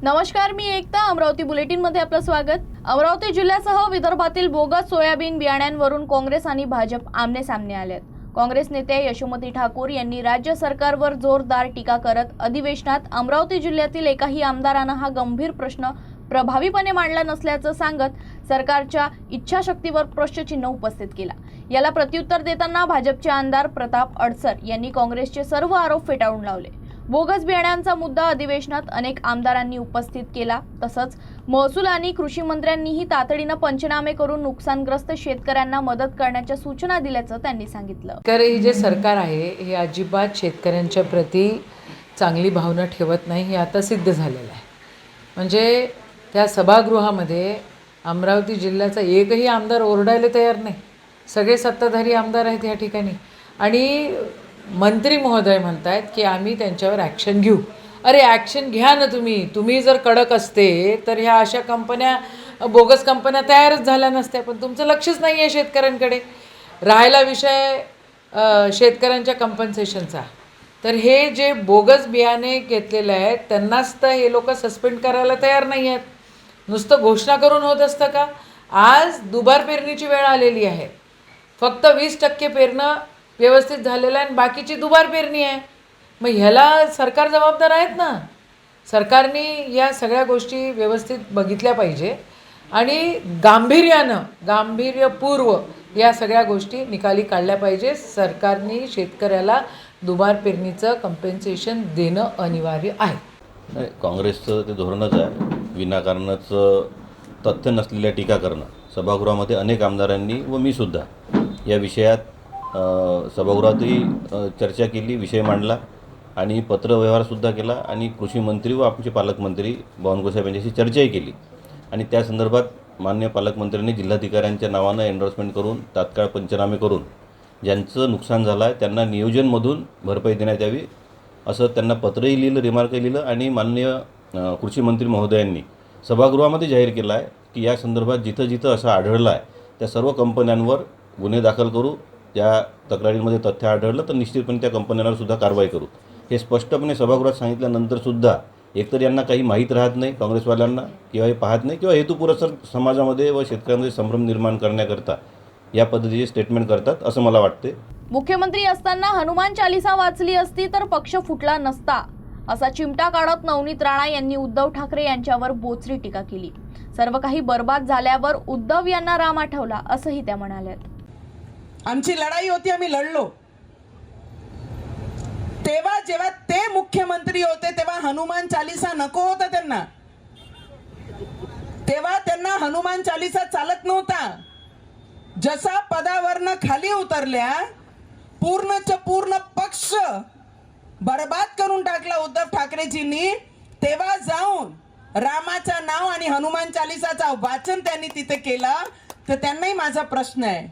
नमस्कार, मी एकता. अमरावती बुलेटिन मध्ये आपलं स्वागत. अमरावती जिल्ह्यासह विदर्भातील बोगस सोयाबीन बियाण्यांवरून काँग्रेस आणि भाजप आमने सामने आलेत. काँग्रेस नेते यशोमती ठाकूर यांनी राज्य सरकारवर जोरदार टीका करत अधिवेशनात अमरावती जिल्ह्यातील एकाही आमदारानं हा गंभीर प्रश्न प्रभावीपणे मांडला नसल्याचं सांगत सरकारच्या इच्छाशक्तीवर प्रश्नचिन्ह उपस्थित केला. याला प्रत्युत्तर देताना भाजपचे आमदार प्रताप अडसर यांनी काँग्रेसचे सर्व आरोप फेटाळून लावले. बोगस बियाण्यांचा मुद्दा अधिवेशनात अनेक आमदारांनी उपस्थित केला. तसंच महसूल आणि कृषी मंत्र्यांनीही तातडीनं पंचनामे करून नुकसानग्रस्त शेतकऱ्यांना मदत करण्याच्या सूचना दिल्याचं त्यांनी सांगितलं. हे जे सरकार आहे हे अजिबात शेतकऱ्यांच्या प्रती चांगली भावना ठेवत नाही, हे आता सिद्ध झालेलं आहे. म्हणजे त्या सभागृहामध्ये अमरावती जिल्ह्याचा एकही आमदार ओरडायला तयार नाही. सगळे सत्ताधारी आमदार आहेत या ठिकाणी आणि मंत्री महोदय म्हणतात की आम्ही त्यांच्यावर ॲक्शन घेऊ. अरे ॲक्शन घ्या ना तुम्ही जर कडक असते तर ह्या अशा कंपन्या, बोगस कंपन्या तयारच झाल्या नसत्या. पण तुमचं लक्षच नाही आहे शेतकऱ्यांकडे. राहायला विषय शेतकऱ्यांच्या कंपन्सेशनचा, तर हे जे बोगस बियाणे घेतलेले आहेत त्यांनाच तर हे लोक सस्पेंड करायला तयार नाही आहेत. नुसतं घोषणा करून होत असतं का? आज दुबार पेरणीची वेळ आलेली आहे. फक्त 20% पेरणं व्यवस्थित झालेलं आहे आणि बाकीची दुबार पेरणी आहे. मग ह्याला सरकार जबाबदार आहेत ना. सरकारने या सगळ्या गोष्टी व्यवस्थित बघितल्या पाहिजे आणि गांभीर्यपूर्व या सगळ्या गोष्टी निकाली काढल्या पाहिजे. सरकारने शेतकऱ्याला दुबार पेरणीचं कंपेन्सेशन देणं अनिवार्य आहे. नाही, काँग्रेसचं ते धोरणच आहे विनाकारणाचं तथ्य नसलेल्या टीका करणं. सभागृहामध्ये अनेक आमदारांनी व मी सुद्धा या विषयात सभागृहातही चर्चा केली, विषय मांडला आणि पत्रव्यवहारसुद्धा केला आणि कृषी मंत्री व आमचे पालकमंत्री बावनकुळे साहेब यांच्याशी चर्चाही केली आणि त्या संदर्भात माननीय पालकमंत्र्यांनी जिल्हाधिकाऱ्यांच्या नावानं एन्डोर्समेंट करून तात्काळ पंचनामे करून ज्यांचं नुकसान झालं आहे त्यांना नियोजनमधून भरपाई देण्यात यावी असं त्यांना पत्रही लिहिलं, रिमार्कही लिहिलं आणि माननीय कृषी मंत्री महोदयांनी सभागृहामध्ये जाहीर केलं आहे की या संदर्भात जिथं जिथं असं आढळलं आहे त्या सर्व कंपन्यांवर गुन्हे दाखल करू. त्या तक्रारीमध्ये तथ्य आढळलं तर निश्चितपणे त्या कंपन्यांवर सुद्धा कारवाई करू. हे स्पष्टपणे सभागृहात सांगितल्यानंतरसुद्धा एकतर यांना काही माहीत राहत नाही काँग्रेसवाल्यांना, किंवा हे पाहत नाही किंवा हेतुपुरस्सर समाजामध्ये व शेतकऱ्यांमध्ये संभ्रम निर्माण करण्याकरता या पद्धतीचे स्टेटमेंट करतात असं मला वाटते. मुख्यमंत्री असताना हनुमान चालीसा वाचली असती तर पक्ष फुटला नसता असा चिमटा काढत नवनीत राणा यांनी उद्धव ठाकरे यांच्यावर बोचरी टीका केली. सर्व काही बर्बाद झाल्यावर उद्धव यांना राम आठवला असंही त्या म्हणाल्यात. आमची लढाई होती, आम्ही लढलो. तेव्हा जेव्हा ते मुख्यमंत्री होते तेव्हा हनुमान चालीसा नको होता त्यांना. तेव्हा त्यांना हनुमान चालीसा चालत नव्हता. जसा पदावरनं खाली उतरल्या पूर्णच पूर्ण पक्ष बर्बाद करून टाकला उद्धव ठाकरेजींनी, तेव्हा जाऊन रामाचं नाव आणि हनुमान चालीसाचं वाचन त्यांनी तिथे केलं. तर त्यांनाही माझा प्रश्न आहे,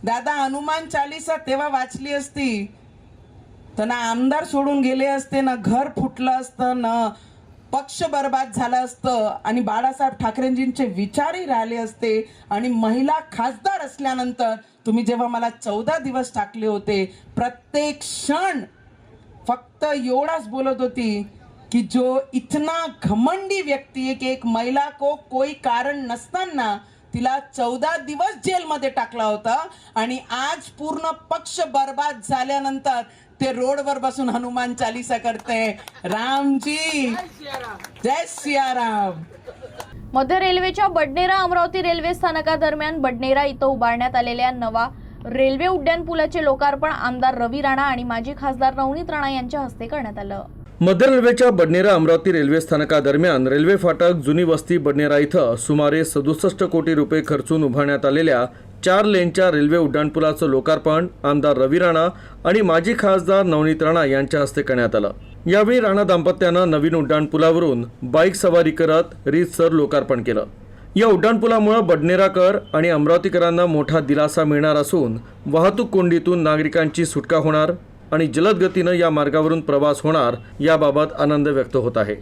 दादा हनुमान चालीसा तेव्हा वाचली असती तर ना आमदार सोडून गेले असते, ना घर फुटलं असतं, ना पक्ष बर्बाद झालं असतं आणि बाळासाहेब ठाकरेंजींचे विचारही राहिले असते. आणि महिला खासदार असल्यानंतर तुम्ही जेव्हा मला 14 दिवस टाकले होते, प्रत्येक क्षण फक्त एवढाच बोलत होती कि जो इतना घमंडी व्यक्ती है कि एक महिला को कोई कारण नसताना तिला 14 दिवस जेलमध्ये टाकला होता आणि आज पूर्ण पक्ष बर्बाद झाल्यानंतर ते रोडवर बसून हनुमान चालीसा करते. रामजी जय सियाराम. मध्य रेल्वेच्या बडनेरा अमरावती रेल्वे स्थानकादरम्यान बडनेरा इथं उभारण्यात आलेल्या नवा रेल्वे उड्डाणपुलाचे लोकार्पण आमदार रवी राणा आणि माजी खासदार नवनीत राणा यांच्या हस्ते करण्यात आलं. मध्य रेल्वेच्या बडनेरा अमरावती रेल्वे स्थानकादरम्यान रेल्वे फाटक जुनी वस्ती बडनेरा इथं सुमारे 67 कोटी रुपये खर्चून उभारण्यात आलेल्या 4 लेनच्या रेल्वे उड्डाणपुलाचं लोकार्पण आमदार रवी राणा आणि माजी खासदार नवनीत राणा यांच्या हस्ते करण्यात आलं. यावेळी राणा दाम्पत्यानं नवीन उड्डाणपुलावरून बाईक सवारी करत रीतसर लोकार्पण केलं. या उड्डाणपुलामुळे बडनेराकर आणि अमरावतीकरांना मोठा दिलासा मिळणार असून वाहतूक कोंडीतून नागरिकांची सुटका होणार आणि जलद गतीनं या मार्गावरून प्रवास होणार याबाबत आनंद व्यक्त होत आहे.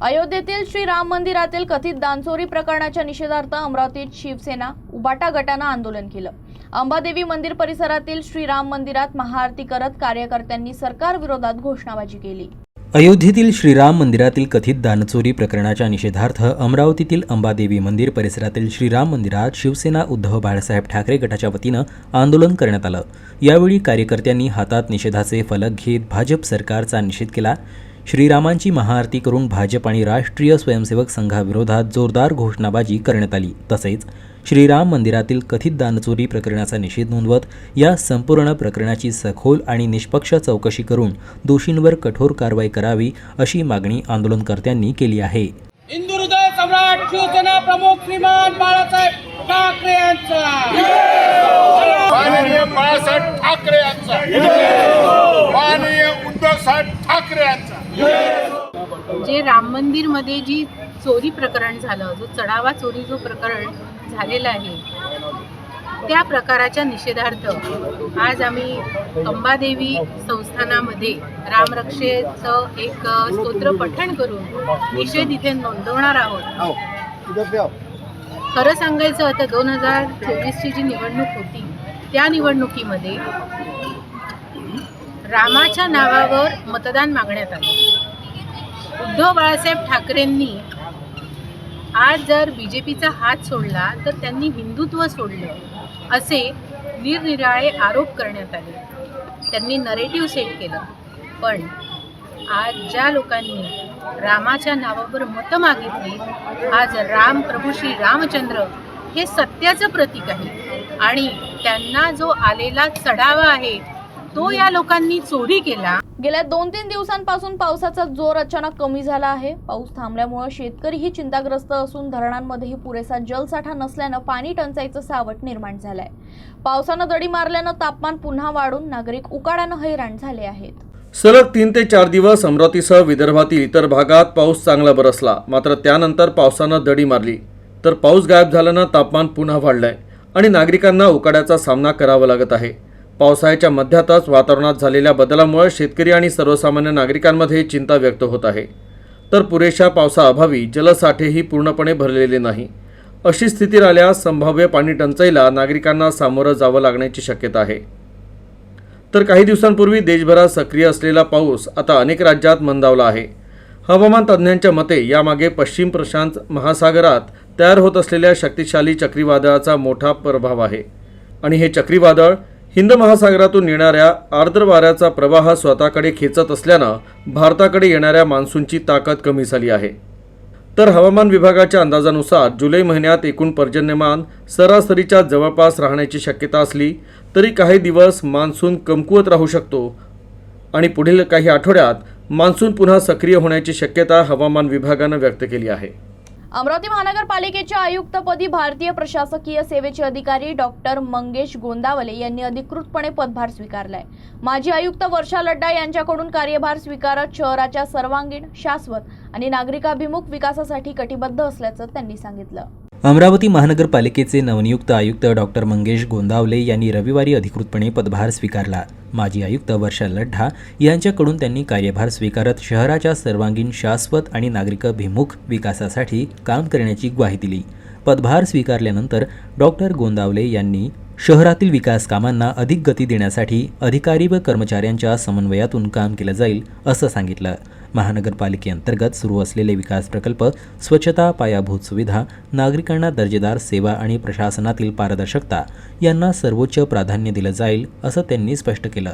अयोध्येतील श्री राम मंदिरातील कथित दानचोरी प्रकरणाच्या निषेधार्थ अमरावतीत शिवसेना उबाटा गटानं आंदोलन केलं. अंबादेवी मंदिर परिसरातील श्री राम मंदिरात महाआरती करत कार्यकर्त्यांनी सरकार विरोधात घोषणाबाजी केली. अयोध्येतील श्रीराम मंदिरातील कथित दानचोरी प्रकरणाच्या निषेधार्थ अमरावतीतील अंबादेवी मंदिर परिसरातील श्रीराम मंदिरात शिवसेना उद्धव बाळासाहेब ठाकरे गटाच्या वतीनं आंदोलन करण्यात आलं. यावेळी कार्यकर्त्यांनी हातात निषेधाचे फलक घेत भाजप सरकारचा निषेध केला. श्रीरामांची महाआरती करून भाजप आणि राष्ट्रीय स्वयंसेवक संघाविरोधात जोरदार घोषणाबाजी करण्यात आली. तसेच श्रीराम मंदिरातील कथित दानचोरी प्रकरणाचा निषेध नोंदवत या संपूर्ण प्रकरणाची सखोल आणि निष्पक्ष चौकशी करून दोषींवर कठोर कारवाई करावी अशी मागणी आंदोलनकर्त्यांनी केली आहे. हिंदू हृदय सम्राट शिवसेना प्रमुख श्रीमान बाळासाहेब ठाकरे यांचा माननीय बाळासाहेब ठाकरे यांचा माननीय उद्धव साहेब ठाकरे यांचा. जे राम मंदिरमध्ये जी चोरी प्रकरण झालं, जो चढावा चोरी जो प्रकरण झालेलं आहे, त्या प्रकाराच्या निषेधार्थ आज आम्ही अंबादेवी संस्थानामध्ये रामरक्षेचं एक स्तोत्र पठण करून निषेध इथे नोंदवणार आहोत. खरं सांगायचं तर 2024ची जी निवडणूक होती त्या निवडणुकीमध्ये रामाच्या नावावर मतदान मागण्यात आलं. उद्धव बाळासाहेब ठाकरेंनी आज जर बीजेपीचा हात सोडला तर त्यांनी हिंदुत्व सोडलं असे निरनिराळे आरोप करण्यात आले. त्यांनी नरेटिव्ह सेट केलं. पण आज ज्या लोकांनी रामाच्या नावावर मतं मागितली, आज राम प्रभू श्री रामचंद्र हे सत्याचं प्रतीक आहे आणि त्यांना जो आलेला चढावा आहे तो या लोकांनी चोरी केला. गेल्या 2-3 दिवसांपासून पावसाचा जोर अचानक कमी झाला आहे. पाऊस थांबल्यामुळे शेतकरीही चिंताग्रस्त असून धरणांमध्येही पुरेसा जलसाठा नसल्यानं पाणी टंचाईचं सावट निर्माण झालंय. पावसानं दडी मारल्यानं तापमान पुन्हा वाढून नागरिक उकाड्यानं हैराण झाले आहेत. सलग 3 ते 4 दिवस अमरावतीसह विदर्भातील इतर भागात पाऊस चांगला बरसला. मात्र त्यानंतर पावसानं दडी मारली तर पाऊस गायब झाल्यानं तापमान पुन्हा वाढलंय आणि नागरिकांना उकाड्याचा सामना करावा लागत आहे. पावसाळ्याच्या मध्यातच वातावरणात झालेल्या बदलामुळे शेतकरी आणि सर्वसामान्य नागरिकांमध्ये चिंता व्यक्त होत आहे. तर पुरेशा पावसाअभावी जलसाठेही पूर्णपणे भरलेले नाही. अशी स्थिती राहिल्यास संभाव्य पाणी टंचाईला नागरिकांना सामोरं जावं लागण्याची शक्यता आहे. तर काही दिवसांपूर्वी देशभरात सक्रिय असलेला पाऊस आता अनेक राज्यात मंदावला आहे. हवामान तज्ज्ञांच्या मते यामागे पश्चिम प्रशांत महासागरात तयार होत असलेल्या शक्तिशाली चक्रीवादळाचा मोठा प्रभाव आहे आणि हे चक्रीवादळ हिंद महासागरातून येणाऱ्या आर्द्र वाऱ्याचा प्रवाह स्वतःकडे खेचत असल्यानं भारताकडे येणाऱ्या मान्सूनची ताकद कमी झाली आहे. तर हवामान विभागाच्या अंदाजानुसार जुलै महिन्यात एकूण पर्जन्यमान सरासरीच्या जवळपास राहण्याची शक्यता असली तरी काही दिवस मान्सून कमकुवत राहू शकतो आणि पुढील काही आठवड्यात मान्सून पुन्हा सक्रिय होण्याची शक्यता हवामान विभागानं व्यक्त केली आहे. अमरावती महानगरपालिकेच्या आयुक्तपदी भारतीय प्रशासकीय सेवेचे अधिकारी डॉक्टर मंगेश गोंदावले यांनी अधिकृतपणे पदभार स्वीकारलाय. माजी आयुक्त वर्षा लड्डा यांच्याकडून कार्यभार स्वीकारत शहराच्या सर्वांगीण, शाश्वत आणि नागरिकाभिमुख विकासासाठी कटिबद्ध असल्याचं त्यांनी सांगितलं. अमरावती महानगरपालिकेचे नवनियुक्त आयुक्त डॉक्टर मंगेश गोंदावले यांनी रविवारी अधिकृतपणे पदभार स्वीकारला. माजी आयुक्त वर्षा लड्ढा यांच्याकडून त्यांनी कार्यभार स्वीकारत शहराच्या सर्वांगीण, शाश्वत आणि नागरिकाभिमुख विकासासाठी काम करण्याची ग्वाही दिली. पदभार स्वीकारल्यानंतर डॉक्टर गोंदावले यांनी शहरातील विकास कामांना अधिक गती देण्यासाठी अधिकारी व कर्मचाऱ्यांच्या समन्वयातून काम केलं जाईल असं सांगितलं. महानगरपालिकेअंतर्गत सुरू असलेले विकास प्रकल्प, स्वच्छता, पायाभूत सुविधा, नागरिकांना दर्जेदार सेवा आणि प्रशासनातील पारदर्शकता यांना सर्वोच्च प्राधान्य दिलं जाईल असं त्यांनी स्पष्ट केलं.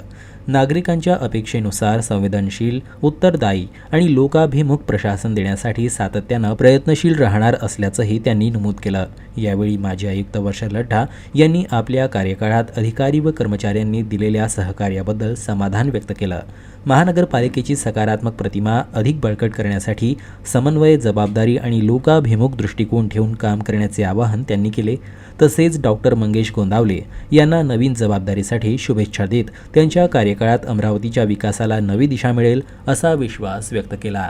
नागरिकांच्या अपेक्षेनुसार संवेदनशील, उत्तरदायी आणि लोकाभिमुख प्रशासन देण्यासाठी सातत्यानं प्रयत्नशील राहणार असल्याचंही त्यांनी नमूद केलं. यावेळी माजी आयुक्त वर्षा लड्ढा यांनी आपल्या कार्यकाळात अधिकारी व कर्मचाऱ्यांनी दिलेल्या सहकार्याबद्दल समाधान व्यक्त केलं. महानगरपालिकेची सकारात्मक प्रतिमा अधिक बळकट करण्यासाठी समन्वय, जबाबदारी आणि लोकाभिमुख दृष्टिकोन ठेवून काम करण्याचे आवाहन त्यांनी केले. तसेच डॉक्टर मंगेश गोंदावले यांना नवीन जबाबदारीसाठी शुभेच्छा देत त्यांच्या कार्यकाळात अमरावतीच्या विकासाला नवी दिशा मिळेल असा विश्वास व्यक्त केला.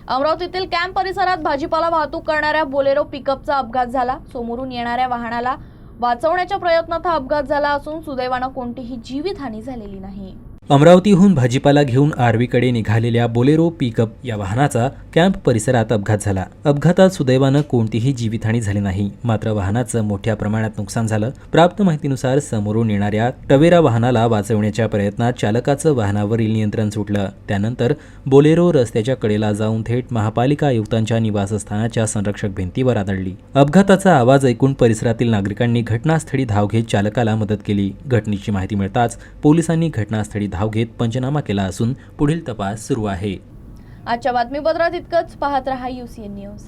अमरावतीतील कॅम्प परिसरात भाजीपाला वाहतूक करणाऱ्या बोलेरो पिकअपचा अपघात झाला. समोरून येणाऱ्या वाहनाला वाचवण्याच्या प्रयत्नात हा अपघात झाला असून सुदैवानं कोणतीही जीवितहानी झालेली नाही. अमरावतीहून भाजीपाला घेऊन आर्वीकडे निघालेल्या बोलेरो पिकअप या वाहनाचा कॅम्प परिसरात अपघात झाला. अपघातात सुदैवानं कोणतीही जीवितहानी झाली नाही, मात्र वाहनाचं मोठ्या प्रमाणात नुकसान झालं. प्राप्त माहितीनुसार समोरून येणाऱ्या टवेरा वाहनाला वाचवण्याच्या प्रयत्नात चालकाचं वाहनावरील नियंत्रण सुटलं. त्यानंतर बोलेरो रस्त्याच्या कडेला जाऊन थेट महापालिका आयुक्तांच्या निवासस्थानाच्या संरक्षक भिंतीवर आदळली. अपघाताचा आवाज ऐकून परिसरातील नागरिकांनी घटनास्थळी धाव घेत चालकाला मदत केली. घटनेची माहिती मिळताच पोलिसांनी घटनास्थळी धाव घेत पंचनामा केला असून पुढील तपास सुरू आहे. आजच्या बातमीपत्रात इतकंच. पाहत रहा UCN न्यूज.